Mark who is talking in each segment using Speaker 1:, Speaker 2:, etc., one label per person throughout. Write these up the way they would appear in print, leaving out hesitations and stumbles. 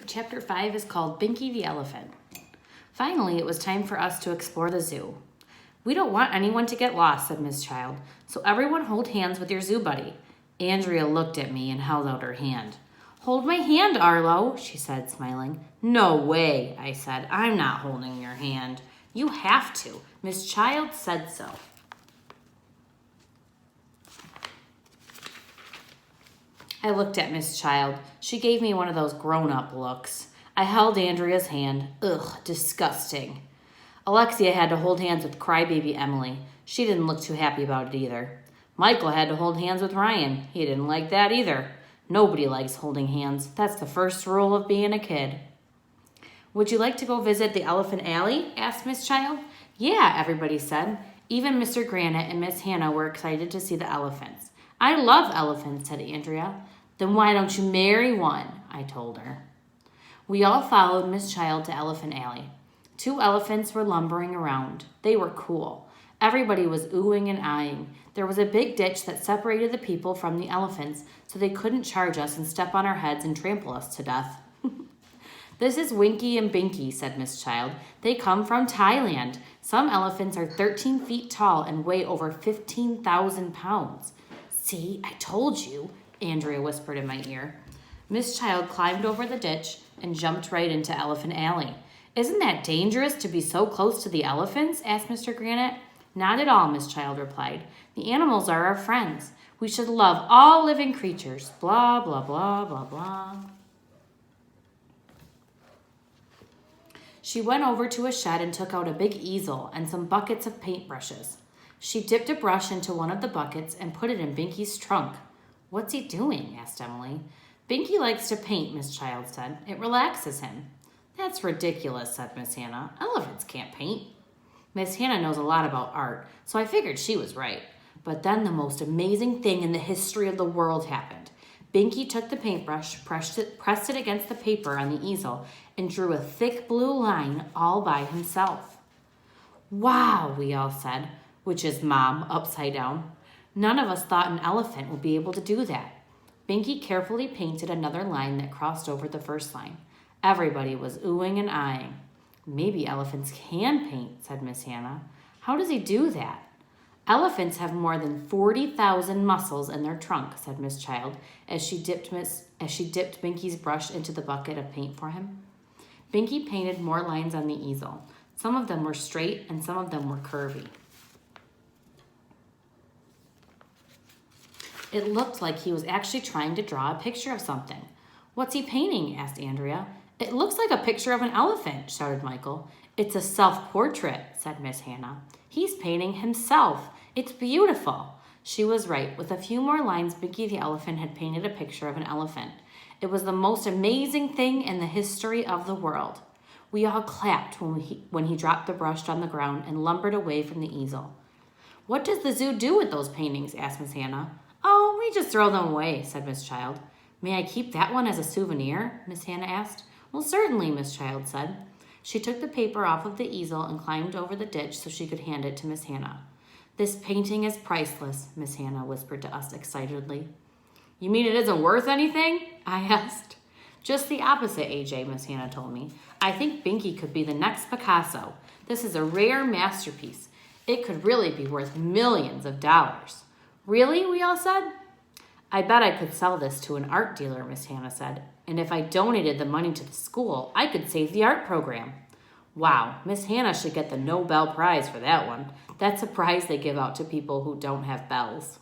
Speaker 1: right, chapter 5 is called Binky the Elephant. Finally, it was time for us to explore the zoo. We don't want anyone to get lost, said Miss Child, so everyone hold hands with your zoo buddy. Andrea looked at me and held out her hand. Hold my hand, Arlo, she said, smiling. No way, I said. I'm not holding your hand. You have to. Miss Child said so. I looked at Miss Child. She gave me one of those grown-up looks. I held Andrea's hand. Ugh, disgusting. Alexia had to hold hands with crybaby Emily. She didn't look too happy about it either. Michael had to hold hands with Ryan. He didn't like that either. Nobody likes holding hands. That's the first rule of being a kid. Would you like to go visit the Elephant Alley? Asked Miss Child. Yeah, everybody said. Even Mr. Granite and Miss Hannah were excited to see the elephants. I love elephants, said Andrea. Then why don't you marry one? I told her. We all followed Miss Child to Elephant Alley. 2 elephants were lumbering around. They were cool. Everybody was oohing and eyeing. There was a big ditch that separated the people from the elephants, so they couldn't charge us and step on our heads and trample us to death. This is Winky and Binky, said Miss Child. They come from Thailand. Some elephants are 13 feet tall and weigh over 15,000 pounds. See, I told you, Andrea whispered in my ear. Miss Child climbed over the ditch and jumped right into Elephant Alley. Isn't that dangerous to be so close to the elephants? Asked Mr. Granite. Not at all, Miss Child replied. The animals are our friends. We should love all living creatures. Blah, blah, blah, blah, blah. She went over to a shed and took out a big easel and some buckets of paintbrushes. She dipped a brush into one of the buckets and put it in Binky's trunk. What's he doing? Asked Emily. Binky likes to paint, Miss Child said. It relaxes him. That's ridiculous, said Miss Hannah. Elephants can't paint. Miss Hannah knows a lot about art, so I figured she was right. But then the most amazing thing in the history of the world happened. Binky took the paintbrush, pressed it against the paper on the easel, and drew a thick blue line all by himself. Wow, we all said, which is Mom, upside down. None of us thought an elephant would be able to do that. Binky carefully painted another line that crossed over the first line. Everybody was oohing and eyeing. Maybe elephants can paint, said Miss Hannah. How does he do that? Elephants have more than 40,000 muscles in their trunk, said Miss Child, as she dipped Binky's brush into the bucket of paint for him. Binky painted more lines on the easel. Some of them were straight and some of them were curvy. It looked like he was actually trying to draw a picture of something. What's he painting? Asked Andrea. It looks like a picture of an elephant, shouted Michael. It's a self-portrait, said Miss Hannah. He's painting himself. It's beautiful. She was right. With a few more lines, Binky the elephant had painted a picture of an elephant. It was the most amazing thing in the history of the world. We all clapped when he dropped the brush on the ground and lumbered away from the easel. What does the zoo do with those paintings? Asked Miss Hannah. Oh, we just throw them away, said Miss Child. May I keep that one as a souvenir? Miss Hannah asked. Well, certainly, Miss Child said. She took the paper off of the easel and climbed over the ditch so she could hand it to Miss Hannah. This painting is priceless, Miss Hannah whispered to us excitedly. You mean it isn't worth anything? I asked. Just the opposite, AJ, Miss Hannah told me. I think Binky could be the next Picasso. This is a rare masterpiece. It could really be worth millions of dollars. Really? We all said. I bet I could sell this to an art dealer, Miss Hannah said. And if I donated the money to the school, I could save the art program. Wow, Miss Hannah should get the Nobel Prize for that one. That's a prize they give out to people who don't have bells.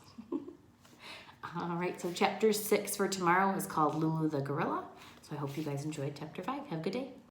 Speaker 1: All right, so chapter 6 for tomorrow is called Lulu the Gorilla. So I hope you guys enjoyed chapter 5. Have a good day.